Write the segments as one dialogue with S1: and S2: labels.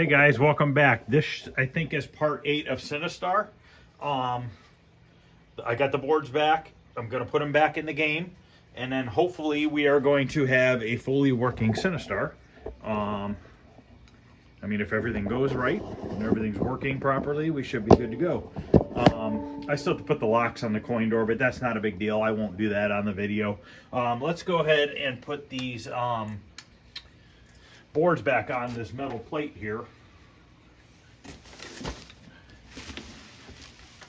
S1: Hey guys, welcome back. This, I think, is part 8 of Sinistar. I got the boards back. I'm going to put them back in the game. And then hopefully we are going to have a fully working Sinistar. I mean, if everything goes right and everything's working properly, we should be good to go. I still have to put the locks on the coin door, but that's not a big deal. I won't do that on the video. Let's go ahead and put these boards back on this metal plate here.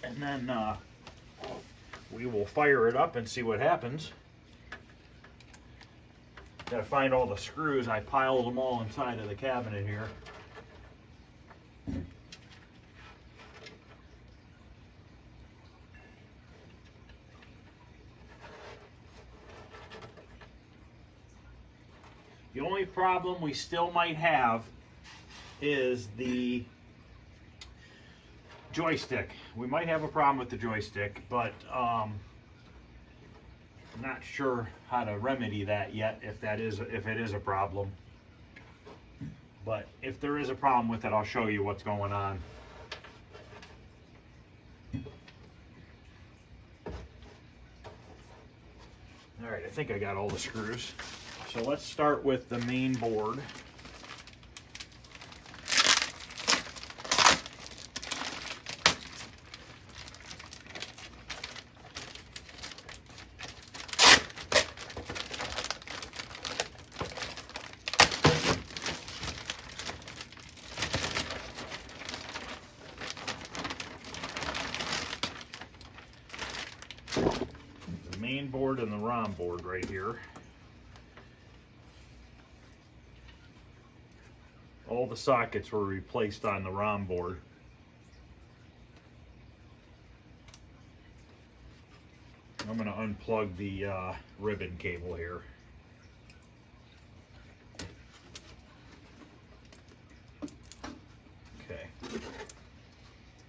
S1: And then we will fire it up and see what happens. Gotta find all the screws. I piled them all inside of the cabinet here. The only problem we still might have is the joystick. We might have a problem with the joystick, but I'm not sure how to remedy that yet, if it is a problem. But if there is a problem with it, I'll show you what's going on. All right, I think I got all the screws. So let's start with the main board. The main board and the ROM board right here. All the sockets were replaced on the ROM board. I'm going to unplug the ribbon cable here. Okay.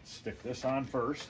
S1: Stick this on first.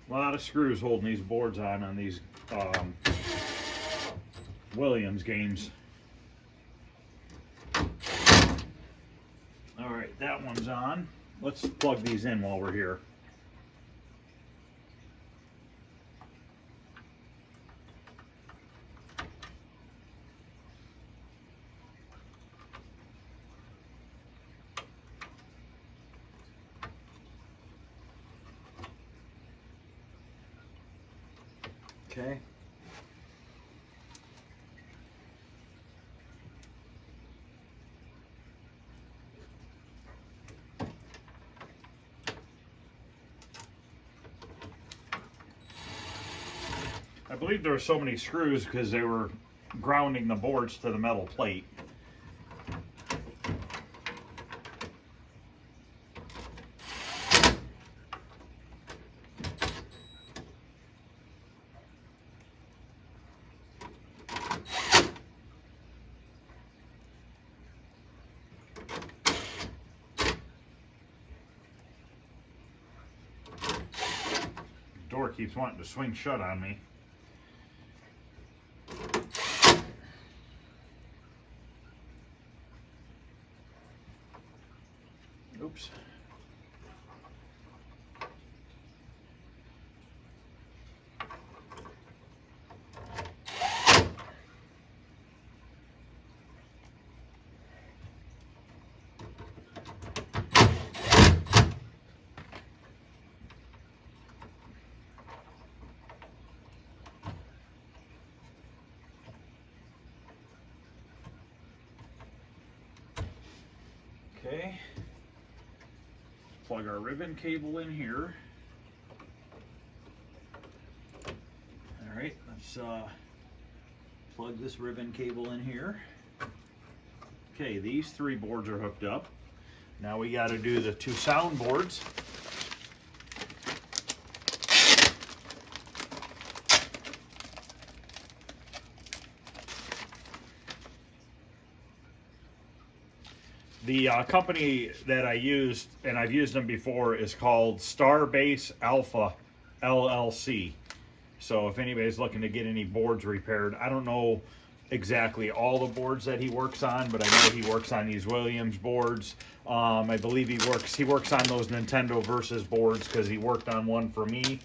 S1: A lot of screws holding these boards on these Williams games. All right, that one's on. Let's plug these in while we're here. Okay. I believe there were so many screws because they were grounding the boards to the metal plate. Door keeps wanting to swing shut on me. Oops. Okay. Plug our ribbon cable in here. All right, let's plug this ribbon cable in here. Okay, these 3 boards are hooked up. Now we got to do the 2 soundboards. The company that I used, and I've used them before, is called Starbase Alpha LLC. So if anybody's looking to get any boards repaired, I don't know exactly all the boards that he works on, but I know he works on these Williams boards. I believe he works on those Nintendo Versus boards, because he worked on one for me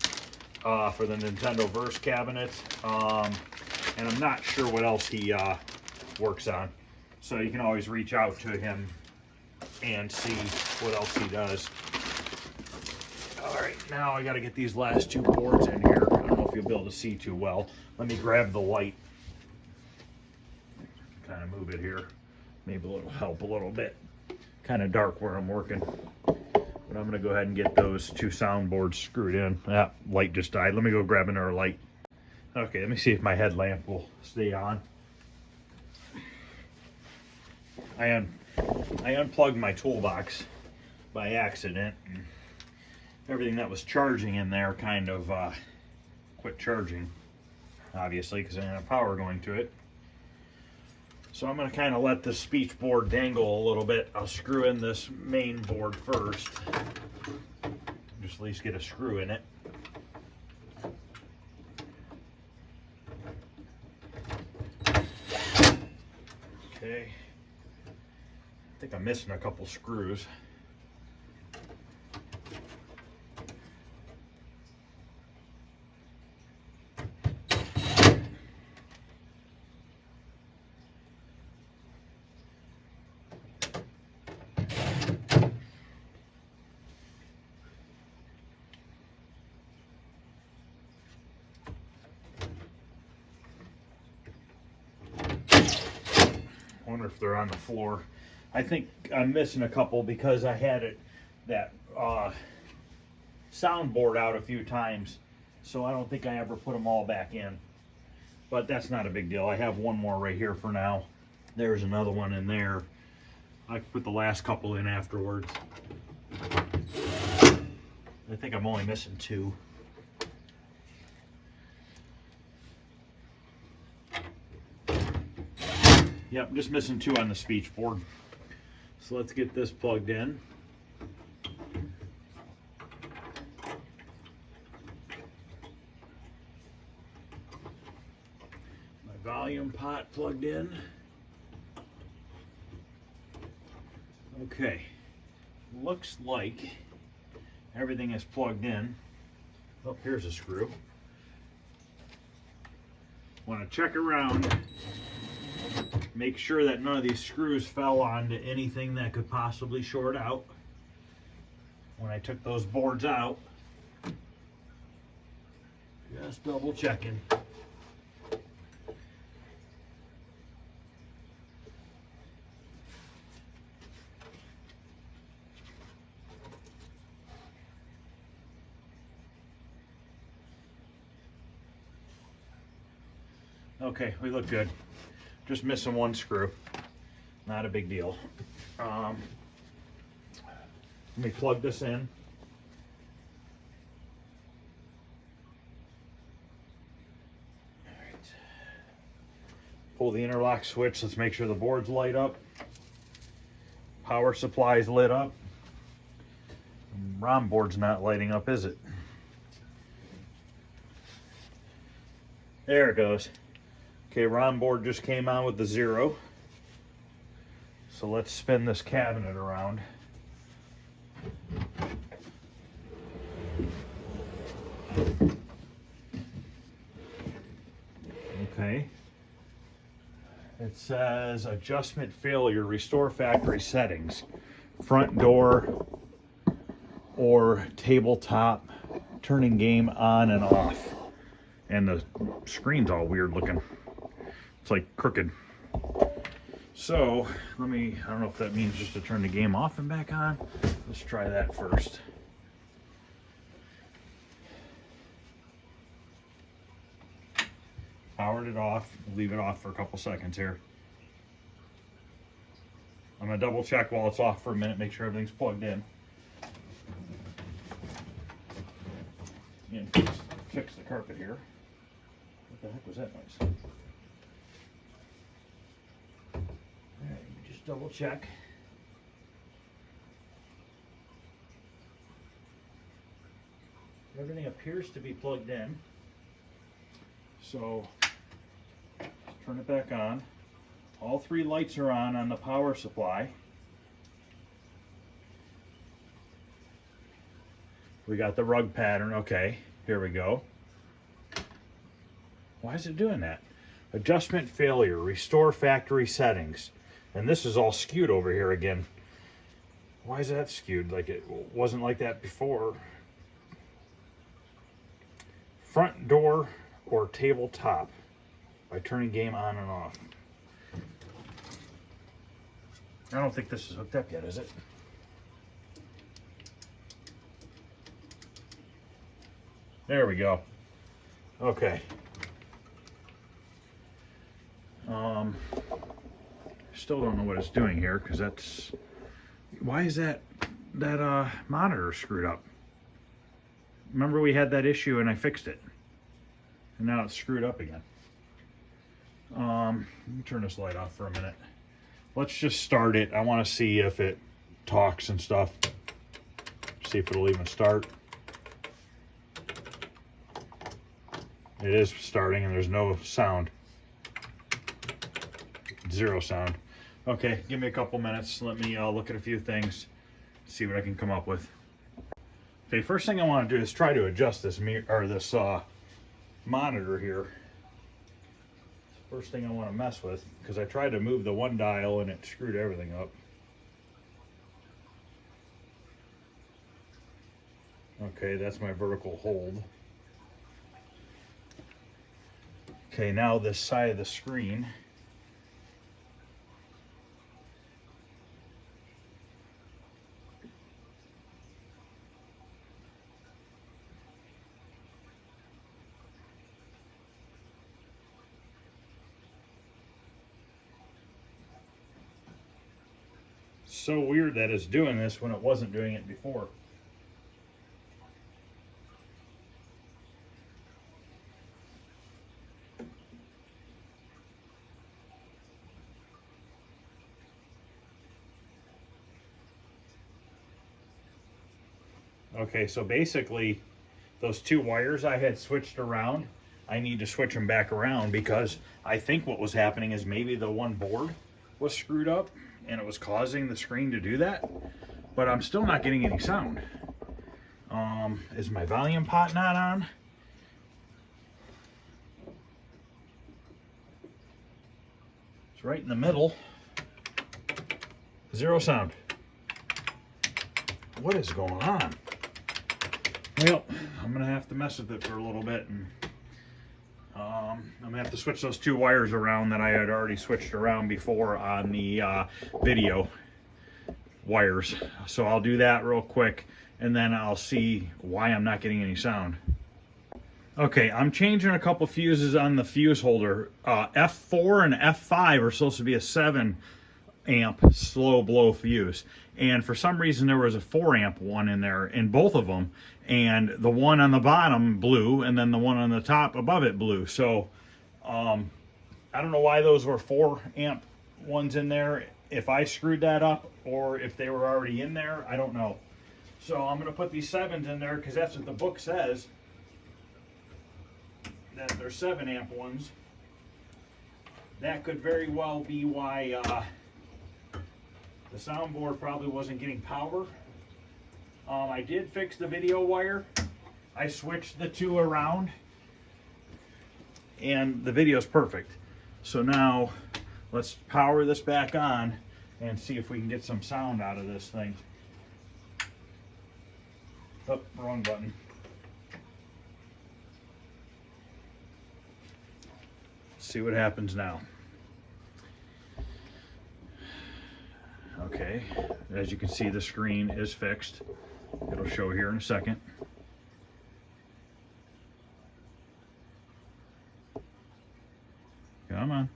S1: for the Nintendo Verse cabinet. And I'm not sure what else he works on. So you can always reach out to him and see what else he does. All right, now I got to get these last 2 boards in here. I don't know if you'll be able to see too well. Let me grab the light. Kind of move it here. Maybe it'll help a little bit. Kind of dark where I'm working. But I'm going to go ahead and get those 2 soundboards screwed in. That light just died. Let me go grab another light. Okay, let me see if my headlamp will stay on. I unplugged my toolbox by accident. And everything that was charging in there kind of quit charging, obviously, because I didn't have power going to it. So I'm going to kind of let the speech board dangle a little bit. I'll screw in this main board first. Just at least get a screw in it. Okay. I think I'm missing a couple screws. I wonder if they're on the floor. I think I'm missing a couple because I had that soundboard out a few times, so I don't think I ever put them all back in. But that's not a big deal. I have one more right here for now. There's another one in there. I can put the last couple in afterwards. I think I'm only missing 2. Yep, I'm just missing 2 on the speech board. So let's get this plugged in. My volume pot plugged in. Okay, looks like everything is plugged in. Oh, here's a screw. Want to check around. Make sure that none of these screws fell onto anything that could possibly short out. When I took those boards out, just double checking. Okay, we look good. Just missing 1 screw. Not a big deal. Let me plug this in. All right. Pull the interlock switch. Let's make sure the board's light up. Power supply's lit up. ROM board's not lighting up, is it? There it goes. Okay, ROM board just came on with the 0. So let's spin this cabinet around. Okay. It says adjustment failure, restore factory settings. Front door or tabletop, turning game on and off. And the screen's all weird looking. It's like crooked. So I don't know if that means just to turn the game off and back on. Let's try that first. Powered it off, leave it off for a couple seconds here. I'm gonna double check while it's off for a minute, make sure everything's plugged in. And fix the carpet here. What the heck was that noise? Alright, let me just double check. Everything appears to be plugged in. So, turn it back on. All three lights are on the power supply. We got the rug pattern. Okay, here we go. Why is it doing that? Adjustment failure, restore factory settings. And this is all skewed over here again. Why is that skewed? Like it wasn't like that before. Front door or tabletop by turning game on and off. I don't think this is hooked up yet, is it? There we go. Okay. Still don't know what it's doing here because that's. Why is that monitor screwed up? Remember we had that issue and I fixed it, and now it's screwed up again. Let me turn this light off for a minute. Let's just start it. I want to see if it talks and stuff. See if it'll even start. It is starting and there's no sound. Zero sound. Okay, give me a couple minutes. Let me look at a few things, see what I can come up with. Okay, first thing I want to do is try to adjust this mirror or this monitor here. First thing I want to mess with, because I tried to move the one dial and it screwed everything up. Okay, that's my vertical hold. Okay, now this side of the screen. So weird that it's doing this when it wasn't doing it before. Okay, so basically those two wires I had switched around, I need to switch them back around because I think what was happening is maybe the one board was screwed up and it was causing the screen to do that, but I'm still not getting any sound. Is my volume pot not on? It's right in the middle. Zero sound. What is going on? Well, I'm gonna have to mess with it for a little bit, and I'm gonna have to switch those two wires around that I had already switched around before on the video wires. So I'll do that real quick, and then I'll see why I'm not getting any sound. Okay, I'm changing a couple fuses on the fuse holder. F4 and F5 are supposed to be a 7 amp slow blow fuse, and for some reason there was a 4 amp one in there in both of them, and the one on the bottom blew and then the one on the top above it blew. So I don't know why those were 4 amp ones in there, if I screwed that up or if they were already in there, I don't know. So I'm going to put these 7s in there because that's what the book says, that they're 7 amp ones. That could very well be why the soundboard probably wasn't getting power. I did fix the video wire. I switched the two around and the video's perfect. So now let's power this back on and see if we can get some sound out of this thing. Oh, wrong button. Let's see what happens now. Okay, as you can see, the screen is fixed. It'll show here in a second. Come on.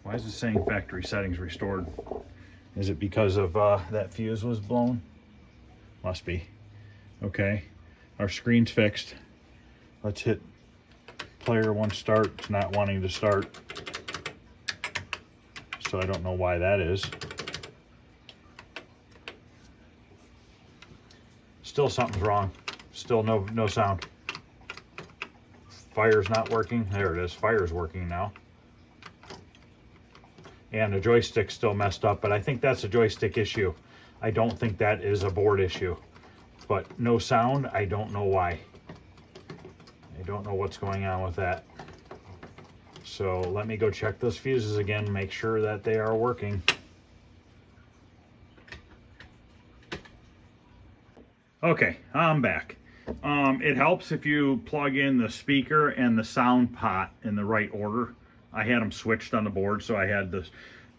S1: Why is it saying factory settings restored? Is it because of that fuse was blown? Must be. Okay, our screen's fixed. Let's hit player 1 start. It's not wanting to start. So I don't know why that is. Still something's wrong. Still no sound. Fire's not working. There it is. Fire's working now. And the joystick's still messed up, but I think that's a joystick issue. I don't think that is a board issue. But no sound, I don't know why. I don't know what's going on with that. So let me go check those fuses again, make sure that they are working. Okay, I'm back. It helps if you plug in the speaker and the sound pot in the right order. I had them switched on the board, so I had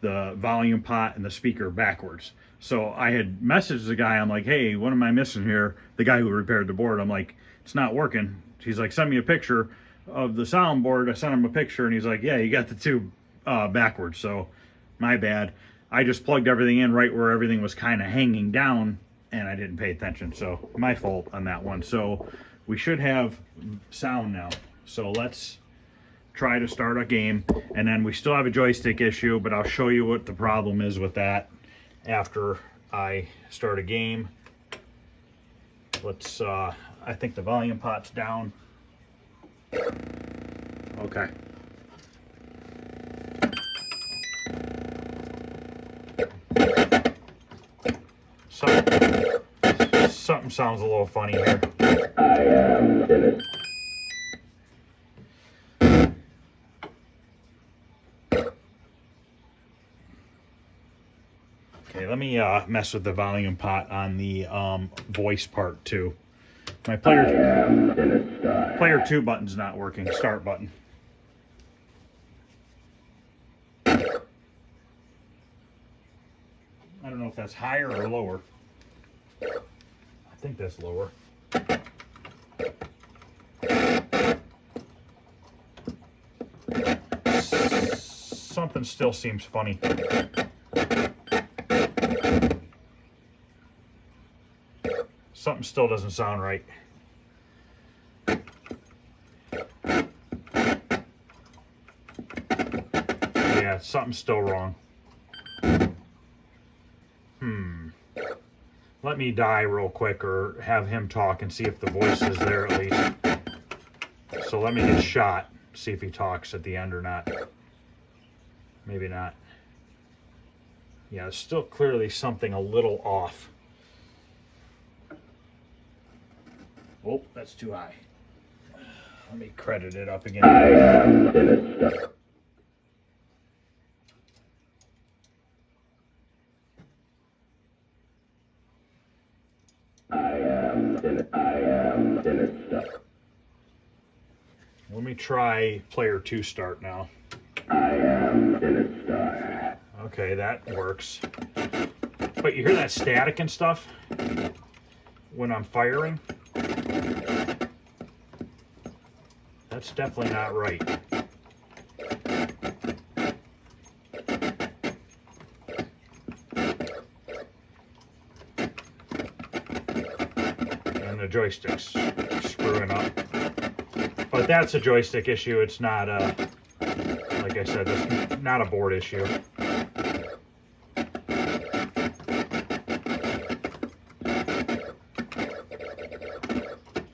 S1: the volume pot and the speaker backwards. So I had messaged the guy, I'm like, hey, what am I missing here? The guy who repaired the board, I'm like, it's not working. He's like, send me a picture of the soundboard. I sent him a picture, and he's like, yeah, you got the two backwards, so my bad. I just plugged everything in right where everything was kind of hanging down, and I didn't pay attention, so my fault on that one. So we should have sound now. So let's try to start a game, and then we still have a joystick issue, but I'll show you what the problem is with that after I start a game. Let's I think the volume pot's down. Okay. Something sounds a little funny here. Okay, let me mess with the volume pot on the voice part too. My player 2 button's not working. Start button. I don't know if that's higher or lower. I think that's lower. Something still seems funny. Something still doesn't sound right. Yeah, something's still wrong. Let me die real quick, or have him talk and see if the voice is there at least. So let me get shot, see if he talks at the end or not. Maybe not. Yeah, it's still clearly something a little off. Oh, that's too high. Let me credit it up again. I am Sinistar. Let me try player 2 start now. I am Sinistar. Okay, that works. But you hear that static and stuff when I'm firing? That's definitely not right. And the joystick's screwing up. But that's a joystick issue. It's not a, like I said, it's not a board issue.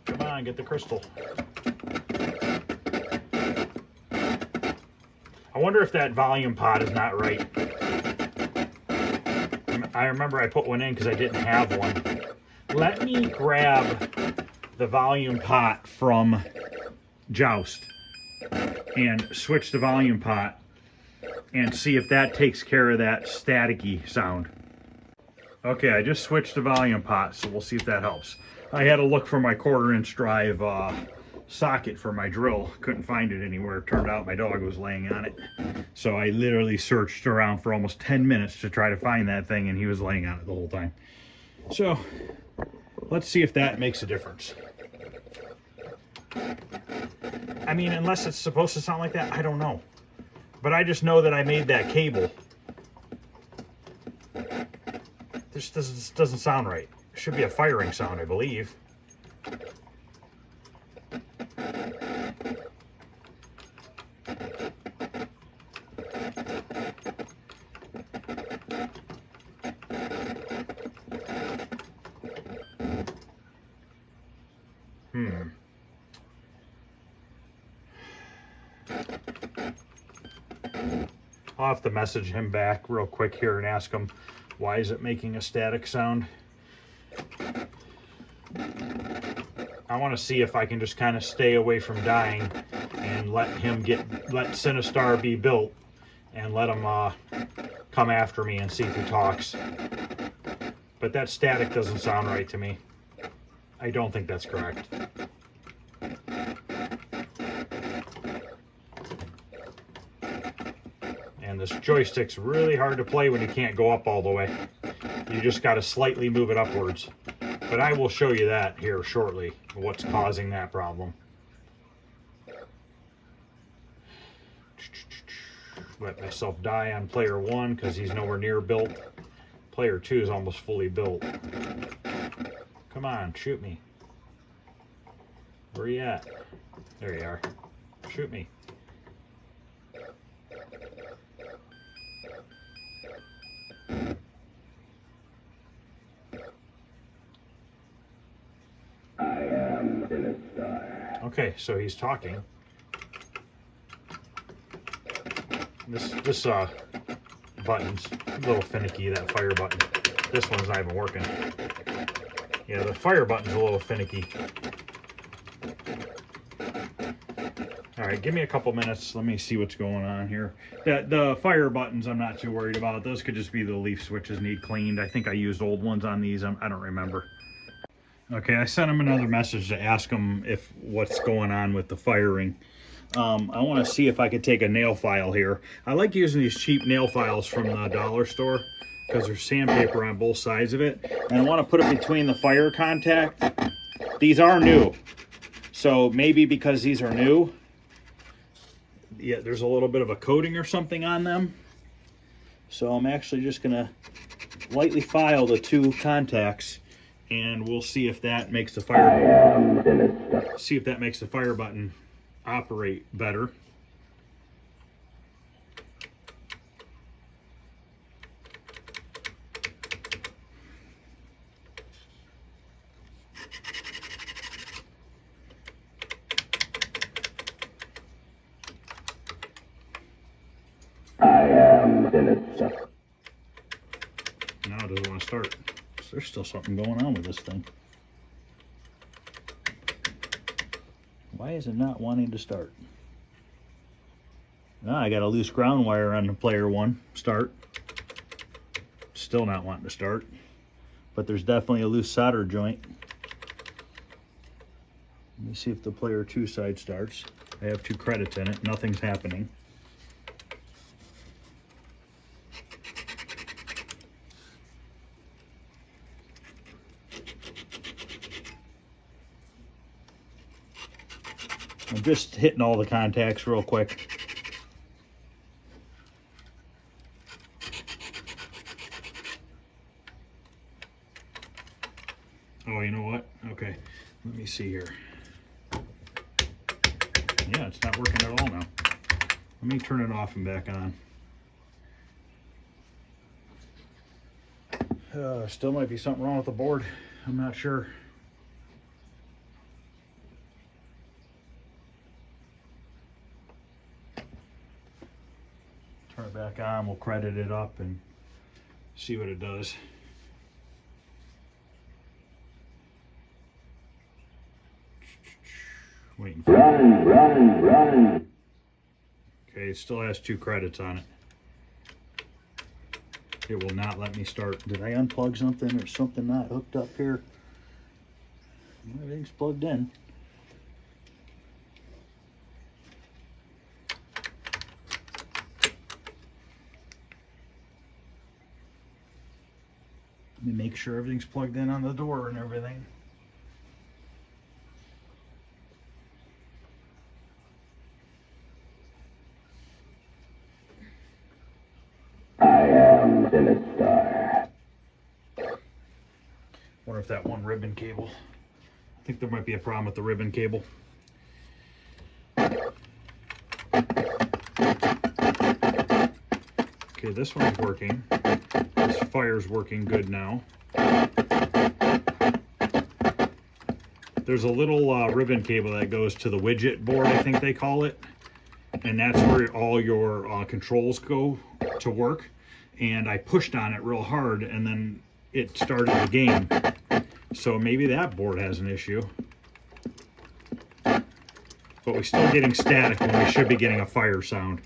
S1: Come on, get the crystal. I wonder if that volume pot is not right. I remember I put one in because I didn't have one. Let me grab the volume pot from Joust and switch the volume pot and see if that takes care of that staticky sound. Okay, I just switched the volume pot, so we'll see if that helps. I had to look for my 1/4-inch drive socket for my drill. Couldn't find it anywhere. Turned out my dog was laying on it. So I literally searched around for almost 10 minutes to try to find that thing, and he was laying on it the whole time. So let's see if that makes a difference. I mean, unless it's supposed to sound like that, I don't know. But I just know that I made that cable. This doesn't sound right. It should be a firing sound, I believe. I'll have to message him back real quick here and ask him, why is it making a static sound? I want to see if I can just kind of stay away from dying and let Sinistar be built and let him come after me and see if he talks. But that static doesn't sound right to me. I don't think that's correct. And this joystick's really hard to play when you can't go up all the way. You just got to slightly move it upwards. But I will show you that here shortly, what's causing that problem. Let myself die on player 1 because he's nowhere near built. Player 2 is almost fully built. Come on, shoot me. Where are you at? There you are. Shoot me.
S2: I am Sinistar.
S1: Okay, so he's talking. This button's a little finicky, that fire button. This one's not even working. Yeah, the fire button's a little finicky. Alright, give me a couple minutes. Let me see what's going on here. The fire buttons I'm not too worried about. Those could just be the leaf switches need cleaned. I think I used old ones on these. I don't remember. Okay, I sent him another message to ask him if what's going on with the firing. I want to see if I could take a nail file here. I like using these cheap nail files from the dollar store because there's sandpaper on both sides of it. And I want to put it between the fire contact. These are new. So maybe because these are new, yeah, there's a little bit of a coating or something on them. So I'm actually just going to lightly file the two contacts, and we'll see if that makes the fire button operate better.
S2: I am Sinistar.
S1: Now it doesn't want to start. There's still something going on with this thing. Why is it not wanting to start? Now I got a loose ground wire on the player 1. Start. Still not wanting to start. But there's definitely a loose solder joint. Let me see if the player 2 side starts. I have 2 credits in it. Nothing's happening. I'm just hitting all the contacts real quick. Oh, you know what? Okay, let me see here. Yeah, it's not working at all now. Let me turn it off and back on. Still might be something wrong with the board. I'm not sure. Turn it back on, we'll credit it up and see what it does. Waiting for it.
S2: Run.
S1: Okay, it still has 2 credits on it. It will not let me start. Did I unplug something or something not hooked up here? Everything's plugged in. Let me make sure everything's plugged in on the door and everything.
S2: I am Sinistar.
S1: Wonder if that one ribbon cable. I think there might be a problem with the ribbon cable. Okay, this one's working. This fire's working good now. There's a little ribbon cable that goes to the widget board, I think they call it. And that's where all your controls go to work. And I pushed on it real hard and then it started the game. So maybe that board has an issue. But we're still getting static when we should be getting a fire sound.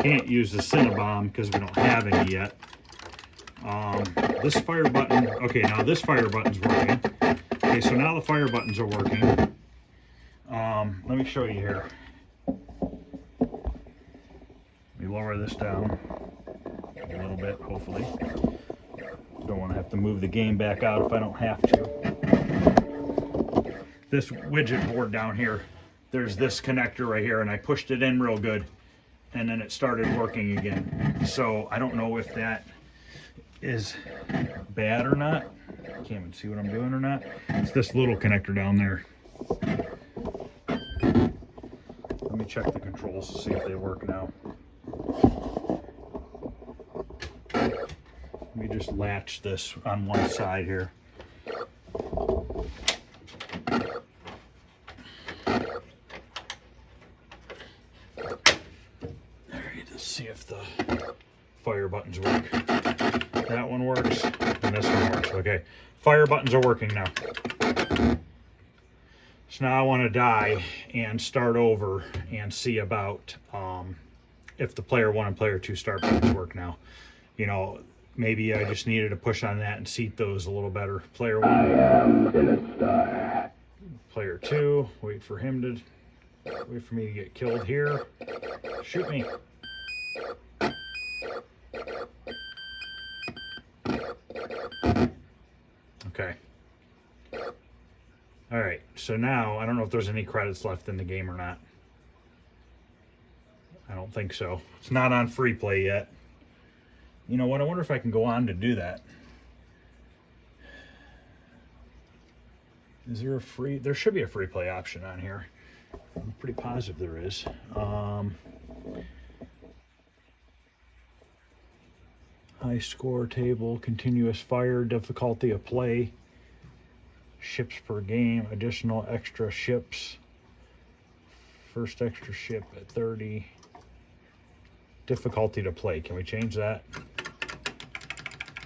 S1: Can't use the Cinnabomb because we don't have any yet. This fire button, okay, now this fire button's working. Okay, so now the fire buttons are working. Let me show you here. Let me lower this down a little bit, hopefully. Don't want to have to move the game back out if I don't have to. This widget board down here, there's this connector right here, and I pushed it in real good, and then it started working again. So I don't know if that is bad or not. I can't even see what I'm doing or not. It's this little connector down there. Let me check the controls to see if they work now. Let me just latch this on one side here. There, you just see if the fire buttons work. That one works, and this one works. Okay, fire buttons are working now. So now I want to die and start over and see about if the player 1 and player 2 start buttons work now. You know, maybe I just needed to push on that and seat those a little better. Player 1.
S2: I am Sinistar.
S1: Player 2. Wait for him to. Wait for me to get killed here. Shoot me. Okay. All right, so now I don't know if there's any credits left in the game or not. I don't think so. It's not on free play yet. You know what? I wonder if I can go on to do that. Is there a free? There should be a free play option on here. I'm pretty positive there is. High score table, continuous fire, difficulty of play. Ships per game, additional extra ships. First extra ship at 30. Difficulty to play. Can we change that?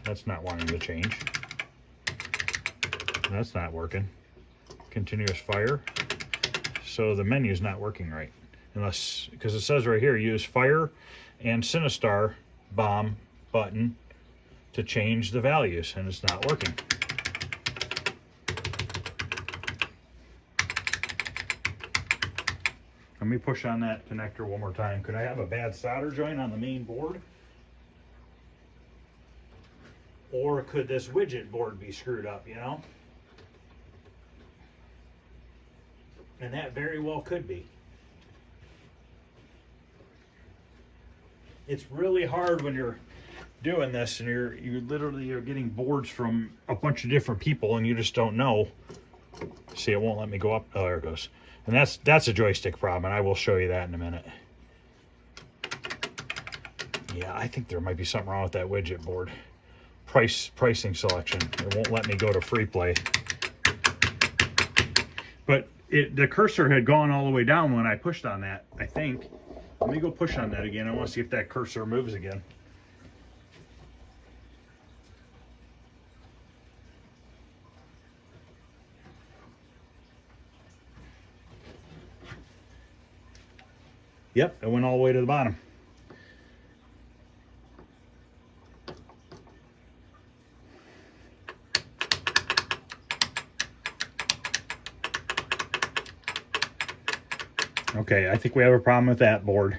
S1: That's not wanting to change. That's not working. Continuous fire. So the menu's not working right. Unless, because it says right here, use fire and Sinistar bomb button to change the values, and it's not working. Let me push on that connector one more time. Could I have a bad solder joint on the main board? Or could this widget board be screwed up, you know? And that very well could be. It's really hard when you're doing this and you're getting boards from a bunch of different people and you just don't know. See, it won't let me go up. Oh, there it goes. And that's a joystick problem, and I will show you that in a minute. Yeah, I think there might be something wrong with that widget board. Pricing selection. It won't let me go to free play. But the cursor had gone all the way down when I pushed on that, I think. Let me go push on that again. I want to see if that cursor moves again. Yep, it went all the way to the bottom. Okay, I think we have a problem with that board.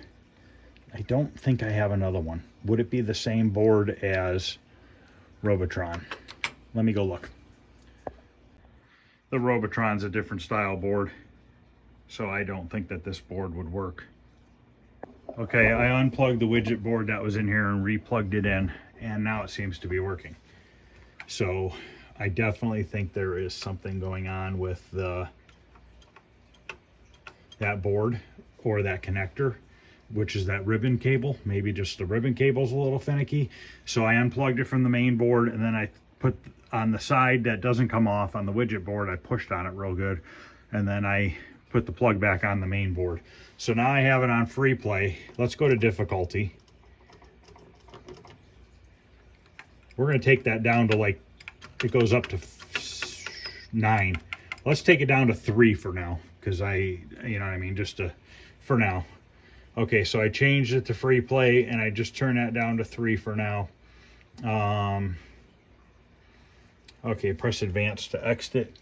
S1: I don't think I have another one. Would it be the same board as Robotron? Let me go look. The Robotron's a different style board, so I don't think that this board would work. Okay, I unplugged the widget board that was in here and replugged it in, and now it seems to be working. So I definitely think there is something going on with that board or that connector, which is that ribbon cable. Maybe just the ribbon cable's a little finicky. So I unplugged it from the main board, and then I put on the side that doesn't come off on the widget board, I pushed on it real good, and then I put the plug back on the main board. So now I have it on free play. Let's go to difficulty. We're going to take that down to, like, it goes up to 9. Let's take it down to 3 for now, because you know what I mean, just for now. Okay, so I changed it to free play, and I just turned that down to 3 for now. Okay, press advance to exit it.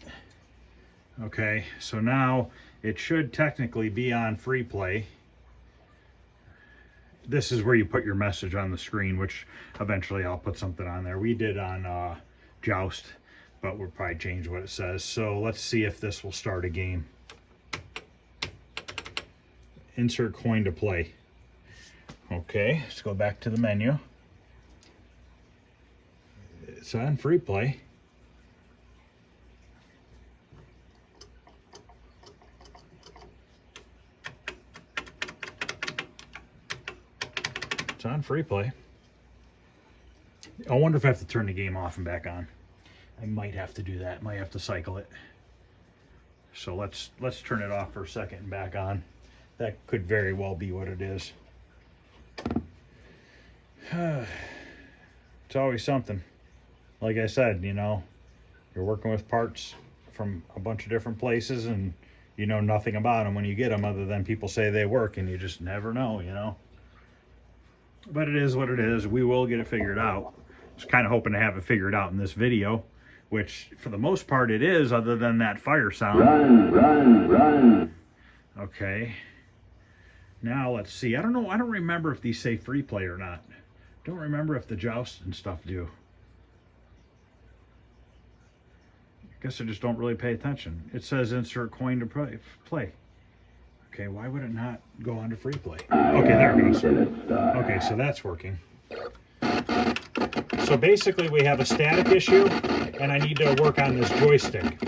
S1: Okay, so now it should technically be on free play. This is where you put your message on the screen, which eventually I'll put something on there. We did on Joust, but we'll probably change what it says. So let's see if this will start a game. Insert coin to play. Okay, let's go back to the menu. It's on free play. It's on free play. I wonder if I have to turn the game off and back on. I might have to do that. Might have to cycle it. So let's turn it off for a second and back on. That could very well be what it is. It's always something. Like I said, you know, you're working with parts from a bunch of different places, and you know nothing about them when you get them, other than people say they work, and you just never know, you know. But it is what it is. We will get it figured out. Just kind of hoping to have it figured out in this video, which for the most part it is, other than that fire sound. Run. Okay. Now let's see. I don't know. I don't remember if these say free play or not. Don't remember if the Joust and stuff do. I guess I just don't really pay attention. It says insert coin to play. Okay, why would it not go on to free play? Okay, there it goes. Okay, so that's working. So basically we have a static issue, and I need to work on this joystick,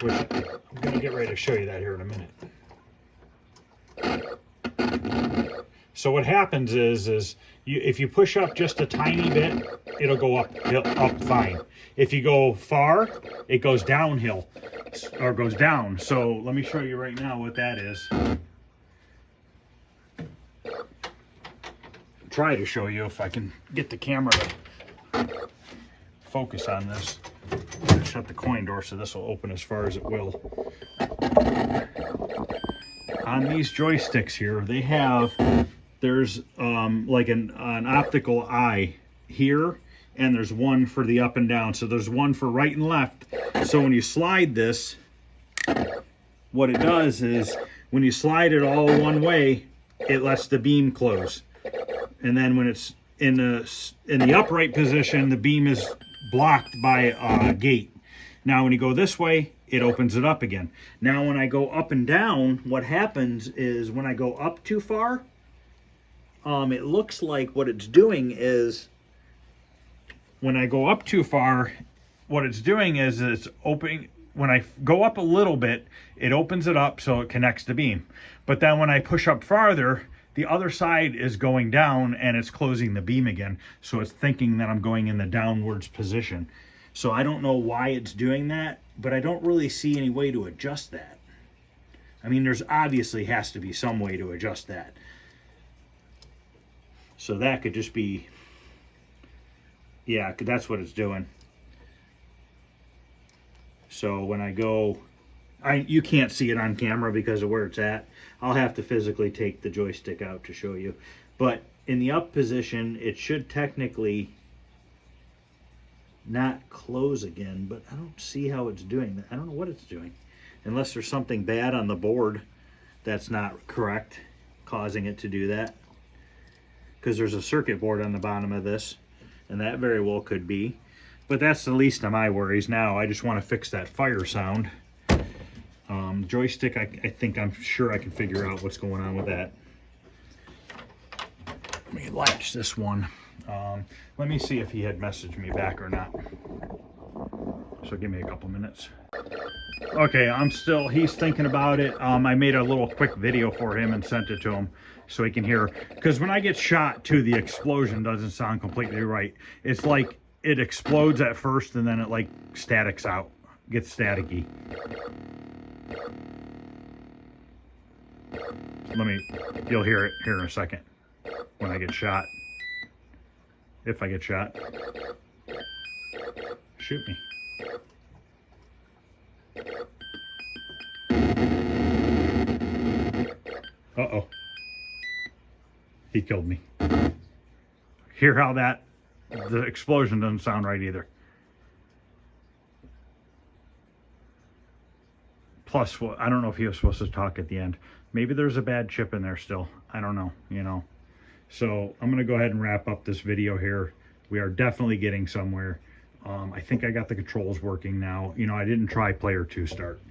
S1: which I'm going to get ready to show you that here in a minute. So what happens is if you push up just a tiny bit, it'll go up fine. If you go far, it goes downhill, or goes down. So let me show you right now what that is. Try to show you if I can get the camera to focus on this. I'm gonna shut the coin door so this will open as far as it will. On these joysticks here, they have, there's like an optical eye here, and there's one for the up and down. So there's one for right and left. So when you slide this, what it does is when you slide it all one way, it lets the beam close. And then when it's in the upright position, the beam is blocked by a gate. Now when you go this way, it opens it up again. Now when I go up and down, what happens is when I go up too far, it looks like what it's doing is, when I go up too far, what it's doing is it's opening. When I go up a little bit, it opens it up so it connects the beam. But then when I push up farther, the other side is going down and it's closing the beam again. So it's thinking that I'm going in the downwards position. So I don't know why it's doing that, but I don't really see any way to adjust that. I mean, there's obviously has to be some way to adjust that. So that could just be, yeah, that's what it's doing. So when I go, you can't see it on camera because of where it's at. I'll have to physically take the joystick out to show you. But in the up position, it should technically not close again, but I don't see how it's doing that. I don't know what it's doing. Unless there's something bad on the board that's not correct, causing it to do that. because there's a circuit board on the bottom of this, and that very well could be. But that's the least of my worries now. I just want to fix that fire sound. Joystick, I'm sure I can figure out what's going on with that. Let me latch this one. Let me see if he had messaged me back or not. So give me a couple minutes. Okay, he's thinking about it. I made a little quick video for him and sent it to him so he can hear. Because when I get shot too, the explosion doesn't sound completely right. It's like it explodes at first and then it like statics out, gets staticky. You'll hear it here in a second when I get shot. If I get shot. Shoot me. Uh-oh. He killed me. Hear how the explosion doesn't sound right either. Plus, I don't know if he was supposed to talk at the end. Maybe there's a bad chip in there still. I don't know, you know. So I'm going to go ahead and wrap up this video here. We are definitely getting somewhere. I think I got the controls working now. You know, I didn't try player 2 start.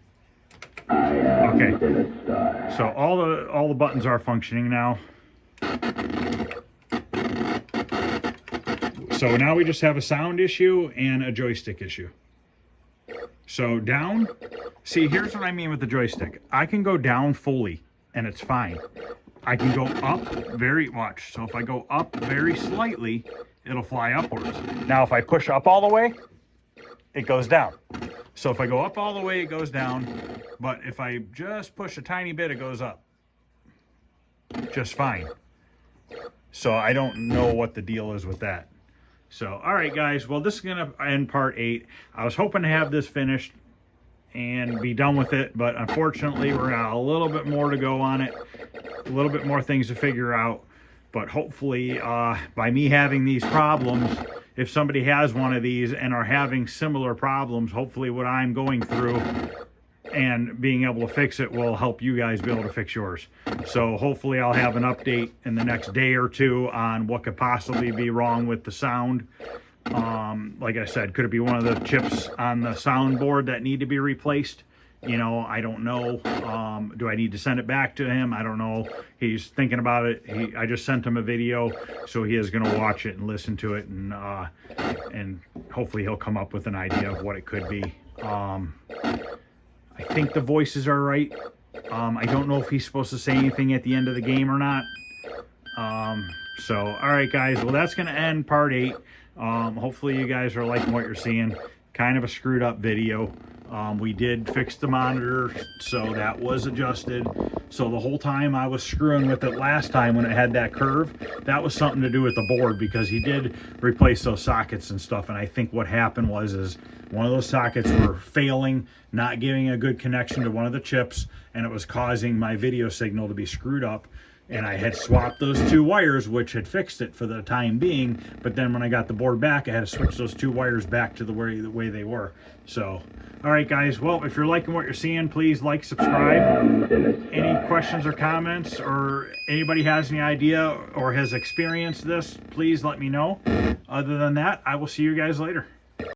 S1: Okay. So all the buttons are functioning now. So now we just have a sound issue and a joystick issue. So down, see, here's what I mean with the joystick. I can go down fully and it's fine. I can go up watch. So if I go up very slightly, it'll fly upwards. Now if I push up all the way, it goes down. So if I go up all the way, it goes down. But if I just push a tiny bit, it goes up. Just fine. So I don't know what the deal is with that. So, all right, guys. Well, this is going to end part 8. I was hoping to have this finished and be done with it, but unfortunately, we're got a little bit more to go on it, a little bit more things to figure out. But hopefully, by me having these problems, if somebody has one of these and are having similar problems, hopefully what I'm going through and being able to fix it will help you guys be able to fix yours. So hopefully I'll have an update in the next day or two on what could possibly be wrong with the sound. Like I said, could it be one of the chips on the soundboard that need to be replaced? You know, I don't know. Do I need to send it back to him? I don't know. He's thinking about it. I just sent him a video, so he is going to watch it and listen to it, and hopefully he'll come up with an idea of what it could be. I think the voices are right. I don't know if he's supposed to say anything at the end of the game or not. So, all right, guys. Well, that's going to end part 8. Hopefully you guys are liking what you're seeing. Kind of a screwed up video. We did fix the monitor, so that was adjusted. So the whole time I was screwing with it last time when it had that curve, that was something to do with the board, because he did replace those sockets and stuff. And I think what happened was one of those sockets were failing, not giving a good connection to one of the chips, and it was causing my video signal to be screwed up. And I had swapped those 2 wires, which had fixed it for the time being. But then when I got the board back, I had to switch those 2 wires back to the way they were. So, all right, guys. Well, if you're liking what you're seeing, please like, subscribe. Any questions or comments, or anybody has any idea or has experienced this, please let me know. Other than that, I will see you guys later.